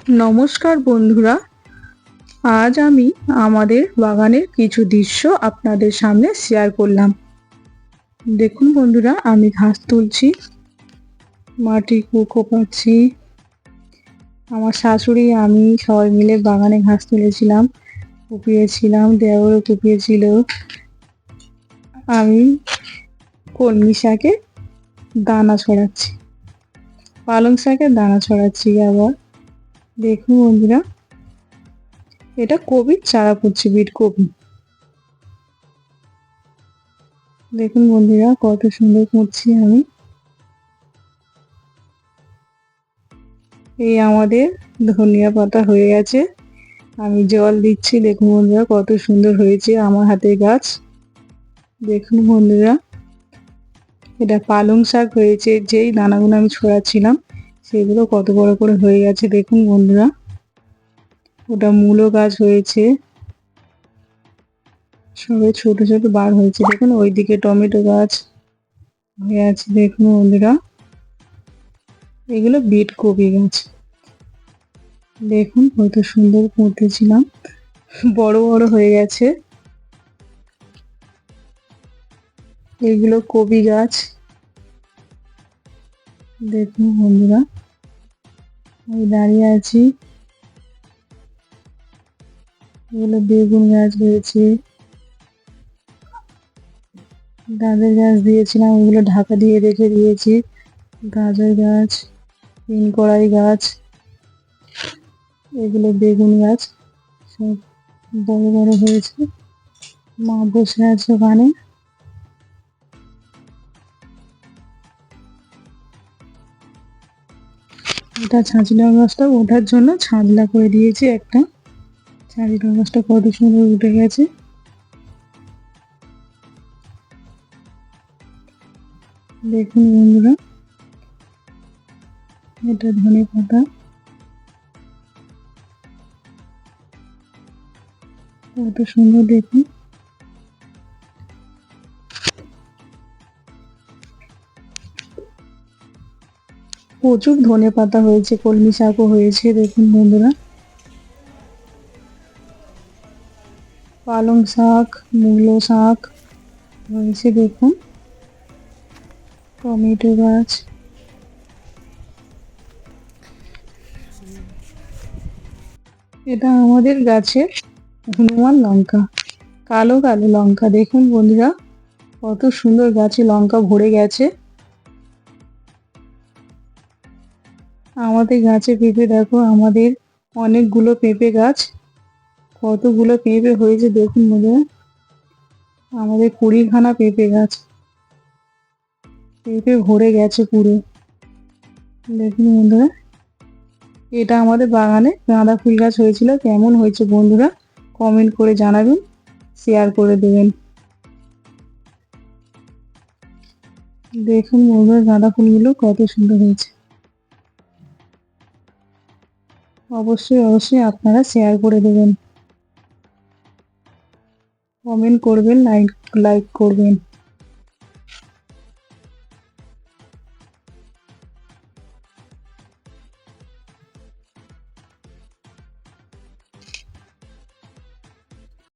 নমস্কার বন্ধুরা, আজ আমি আমাদের বাগানের কিছু দৃশ্য আপনাদের সামনে শেয়ার করলাম। দেখুন বন্ধুরা, আমি ঘাস তুলছি, মাটি কোপাচ্ছি। আমার শাশুড়ি আমি সবাই মিলে বাগানে ঘাস তুলেছিলাম, কুপিয়েছিলাম, দেওরও কুপিয়েছিল। আমি কলমি শাকে দানা ছড়াচ্ছি, পালং শাকের দানা ছড়াচ্ছি। আবার দেখুন বন্ধুরা, এটা কপির চারা করছি, বিট কপি। দেখুন বন্ধুরা, কত সুন্দর করছি আমি। এই আমাদের ধনিয়া পাতা হয়ে গেছে, আমি জল দিচ্ছি। দেখুন বন্ধুরা, কত সুন্দর হয়েছে আমার হাতের গাছ। দেখুন বন্ধুরা, এটা পালং শাক হয়েছে, যেই দানাগুলো আমি ছড়াচ্ছিলাম সেগুলো কত বড় করে হয়ে গেছে। দেখুন বন্ধুরা, ওটা মূলো গাছ হয়েছে, সবে ছোট ছোট বার হয়েছে। দেখুন ওইদিকে টমেটো গাছ হয়ে আছে। দেখুন বন্ধুরা, এগুলো বিট কপি গাছ। দেখুন কত সুন্দর পুঁতেছিলাম, বড় বড় হয়ে গেছে। এগুলো কপি গাছ। দেখুন বন্ধুরা, আমি দাঁড়িয়ে আছি। এগুলো বেগুন গাছ হয়েছে, গাজর গাছ দিয়েছিলাম, ওগুলো ঢাকা দিয়ে রেখে দিয়েছি। গাজর গাছ, তিন কড়াই গাছ, এগুলো বেগুন গাছ, সব বড় বড় হয়েছে। মা বসে আছে ওখানে। এটা ছাঁচলা গাছটা ওঠার জন্য ছাঁচলা করে দিয়েছি একটা। ছাঁচলা গাছটা কত সুন্দর উঠে গেছে। দেখুন বন্ধুরা, এটা ধনে পাতা, কত সুন্দর। দেখুন প্রচুর ধনে পাতা হয়েছে, কলমি শাকও হয়েছে। দেখুন বন্ধুরা, পালং শাক, মূলো শাক হয়েছে। দেখুন টমেটো গাছ, এটা আমাদের গাছের হনুমান লঙ্কা, কালো কালো লঙ্কা। দেখুন বন্ধুরা, কত সুন্দর গাছে লঙ্কা ভরে গেছে। আমাদের গাছে পেঁপে দেখো, আমাদের অনেকগুলো পেঁপে গাছ, কতগুলো পেঁপে হয়েছে। দেখুন বন্ধুরা, আমাদের 20খানা পেঁপে গাছ, পেঁপে ভরে গেছে পুরো। দেখুন বন্ধুরা, এটা আমাদের বাগানে গাঁদা ফুল গাছ হয়েছিল। কেমন হয়েছে বন্ধুরা কমেন্ট করে জানাবেন, শেয়ার করে দেবেন। দেখুন বন্ধুরা, গাঁদা ফুলগুলো কত সুন্দর হয়েছে। অবশ্যই অবশ্যই আপনারা শেয়ার করে দেবেন, কমেন্ট করবেন, লাইক করবেন।